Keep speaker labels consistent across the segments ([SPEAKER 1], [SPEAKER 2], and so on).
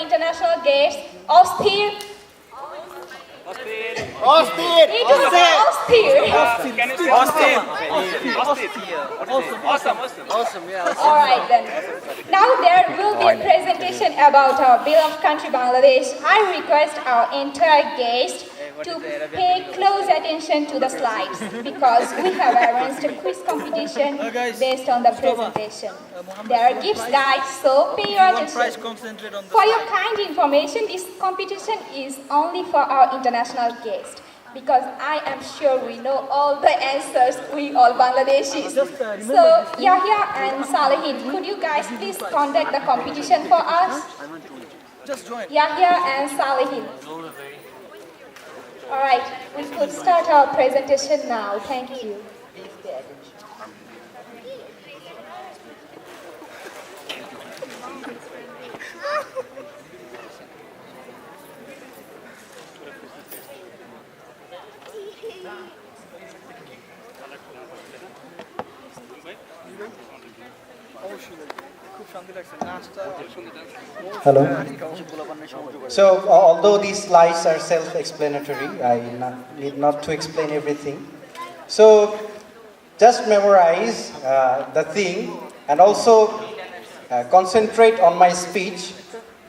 [SPEAKER 1] international guests, Austin.
[SPEAKER 2] Austin.
[SPEAKER 1] It is Austin.
[SPEAKER 2] Can you say Austin? Austin. Awesome. Yeah.
[SPEAKER 1] All right then. Now there will be a presentation about our beloved country Bangladesh. I request our entire guests to pay close attention to the slides because we have arranged a quiz competition based on the presentation. There are gifts, guys, so pay your attention. For your kind information, this competition is only for our international guests because I am sure we know all the answers, we all Bangladeshis. So Yahya and Salehin, could you guys please conduct the competition for us?
[SPEAKER 3] Just join.
[SPEAKER 1] Yahya and Salehin. All right, we could start our presentation now. Thank you.
[SPEAKER 4] Hello. So, although these slides are self-explanatory, I need not to explain everything. So, just memorize the thing and also concentrate on my speech,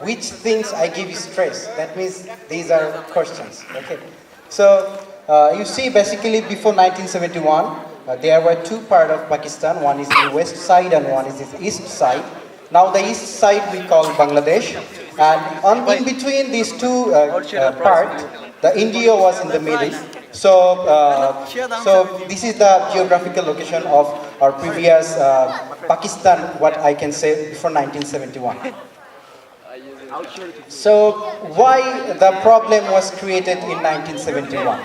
[SPEAKER 4] which things I give you stress. That means these are questions. Okay. So, you see, basically before 1971, there were two parts of Pakistan. One is the west side and one is the east side. Now the east side we call Bangladesh, and in between these two parts, the India was in the middle. So, this is the geographical location of our previous Pakistan, what I can say before 1971. So, why the problem was created in 1971?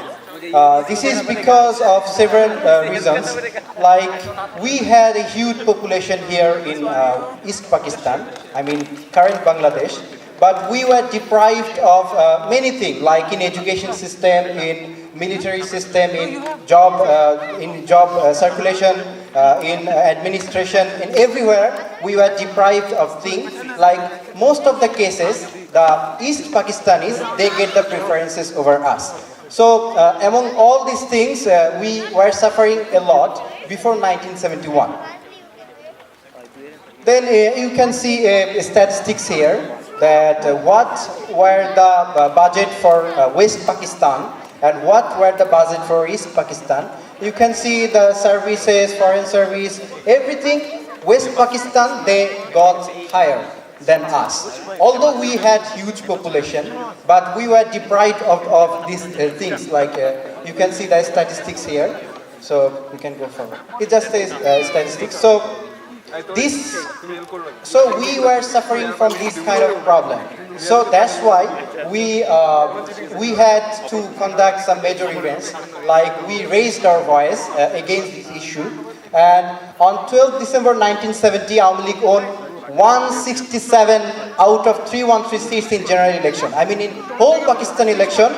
[SPEAKER 4] This is because of several reasons. Like, we had a huge population here in East Pakistan, I mean current Bangladesh, but we were deprived of many things, like in education system, in military system, in job circulation, in administration, in everywhere we were deprived of things. Like most of the cases, the East Pakistanis, they get the preferences over us. So among all these things, we were suffering a lot before 1971. Then you can see statistics here that what were the budget for West Pakistan and what were the budget for East Pakistan. You can see the services, foreign service, everything. West Pakistan, they got higher than us. Although we had huge population, but we were deprived of these things. Like you can see the statistics here. So we can go forward. It just says statistics. So we were suffering from this kind of problem. So that's why we had to conduct some major events. Like we raised our voice against this issue. And on 12 December 1970, Awami League won 167 out of 313 seats in general election. I mean, in whole Pakistan election,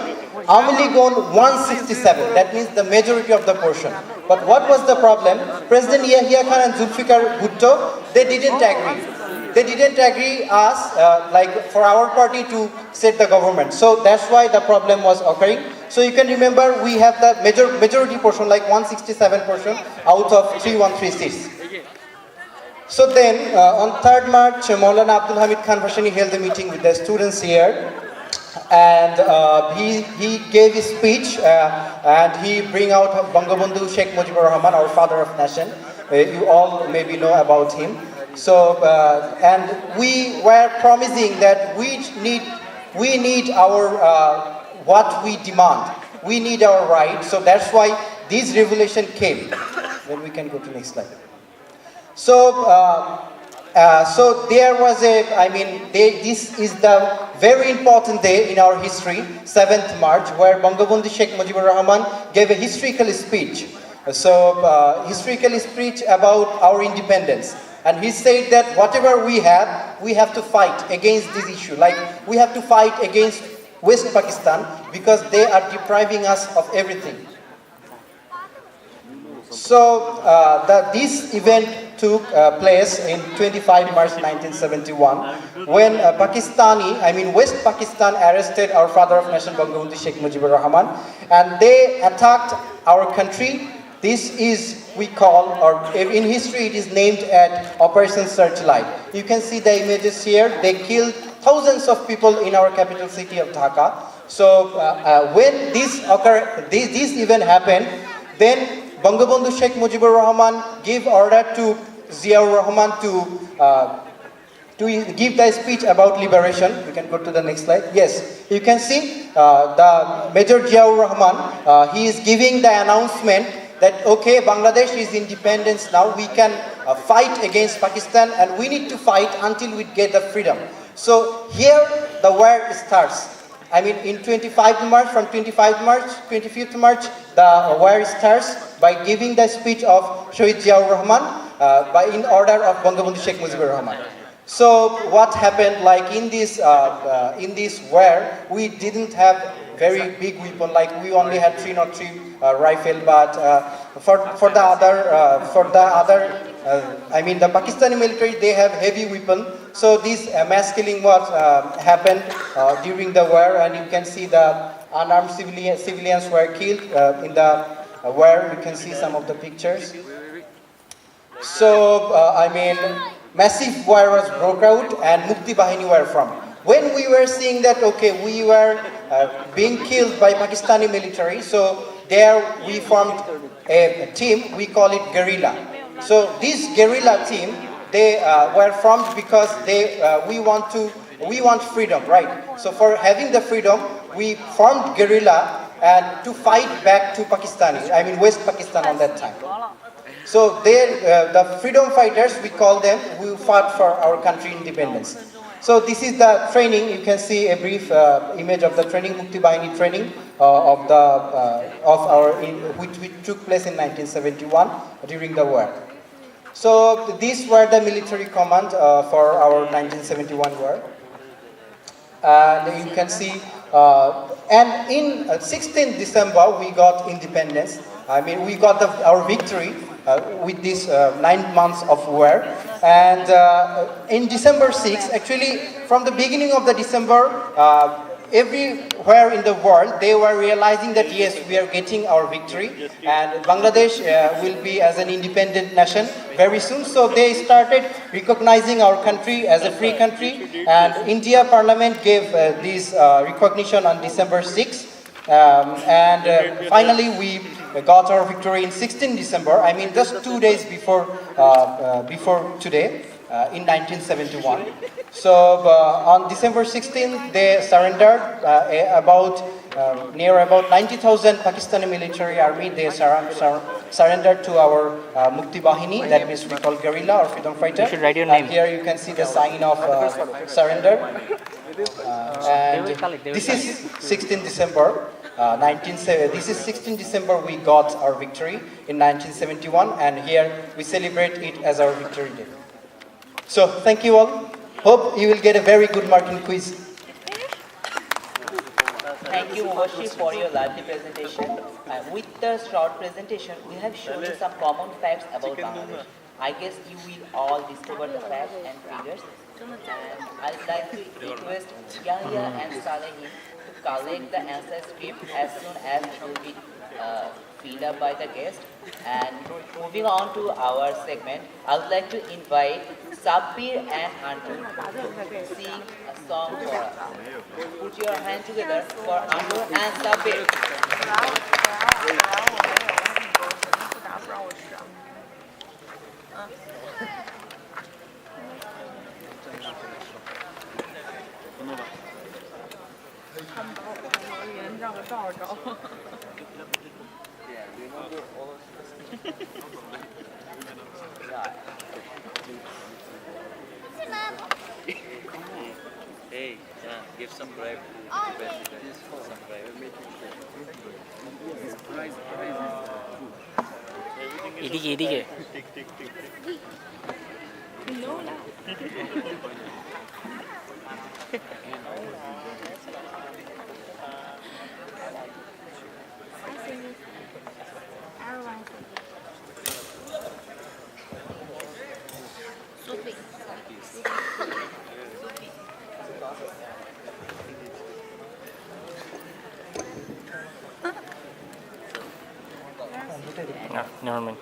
[SPEAKER 4] Awami League won 167. That means the majority of the portion. But what was the problem? President Yahya Khan and Zulfikar Bhutto, they didn't agree. They didn't agree us, like for our party to set the government. So that's why the problem was occurring. So you can remember we have the majority portion, like 167 portion out of 313 seats. So then, on 3rd March, Maulana Abdul Hamid Khan Bhashani held a meeting with the students here, and he gave his speech, and he bring out Bangabandhu Sheikh Mujibur Rahman, our father of nation. You all maybe know about him. So, and we were promising that we need our what we demand. We need our right. So that's why this revelation came. Then we can go to next slide. So, so there was this is the very important day in our history, 7th March, where Bangabandhu Sheikh Mujibur Rahman gave a historical speech. So, historical speech about our independence. And he said that whatever we have to fight against this issue. Like, we have to fight against West Pakistan because they are depriving us of everything. So, this event took place in 25 March 1971 when West Pakistan arrested our father of nation Bangabandhu Sheikh Mujibur Rahman, and they attacked our country. This is, we call, or in history it is named at Operation Searchlight. You can see the images here. They killed thousands of people in our capital city of Dhaka. So when this event happened, then Bangabandhu Sheikh Mujibur Rahman gave order to Ziaur Rahman to give the speech about liberation. We can go to the next slide. Yes, you can see the Major Ziaur Rahman. He is giving the announcement that, okay, Bangladesh is independent now. We can fight against Pakistan, and we need to fight until we get the freedom. So here the war starts. In 25th March, from 25th March, the war starts by giving the speech of Shahid Ziaur Rahman in order of Bangabandhu Sheikh Mujibur Rahman. So what happened, like in this war, we didn't have very big weapon, like we only had 303 rifle, but the Pakistani military, they have heavy weapon. So this mass killing was happened during the war, and you can see the unarmed civilians were killed in the war. You can see some of the pictures. So massive war was broke out, and Mukti Bahini were formed. When we were seeing that, okay, we were being killed by Pakistani military, so there we formed a team, we call it guerrilla. So this guerrilla team, they were formed because we want freedom, right? So for having the freedom, we formed guerrilla and to fight back to Pakistani, West Pakistan on that time. So the freedom fighters, we call them, who fought for our country independence. So this is the training. You can see a brief image of the training, Mukti Bahini training which took place in 1971 during the war. So these were the military command for our 1971 war. And you can see, and in 16th December we got independence. We got our victory with this 9 months of war. And in December 6, actually from the beginning of the December, everywhere in the world they were realizing that yes, we are getting our victory and Bangladesh will be as an independent nation very soon. So they started recognizing our country as a free country, and India Parliament gave this recognition on December 6. Finally we got our victory in 16 December, just 2 days before today, in 1971. So on December 16th, they surrendered near about 90,000 Pakistani military army. They surrendered to our Mukti Bahini, that means we call guerrilla or freedom fighter.
[SPEAKER 2] You should write your name.
[SPEAKER 4] Here you can see the sign of surrender. This is 16 December. This is 16 December we got our victory in 1971, and here we celebrate it as our victory day. So thank you all. Hope you will get a very good marking quiz.
[SPEAKER 5] Thank you, Moshi, for your lively presentation. With the short presentation, we have shown you some common facts about Bangladesh. I guess you will all discover the facts and figures. And I'd like to request Yahya and Salehin to collect the answer script as soon as it will be filled up by the guest. And moving on to our segment, I would like to invite Sabbir and Antu to sing a song for us. Put your hand together for Antu and Sabbir.
[SPEAKER 2] Hey, give some bribe to the president. Some bribe.
[SPEAKER 6] এদিকে Never mind.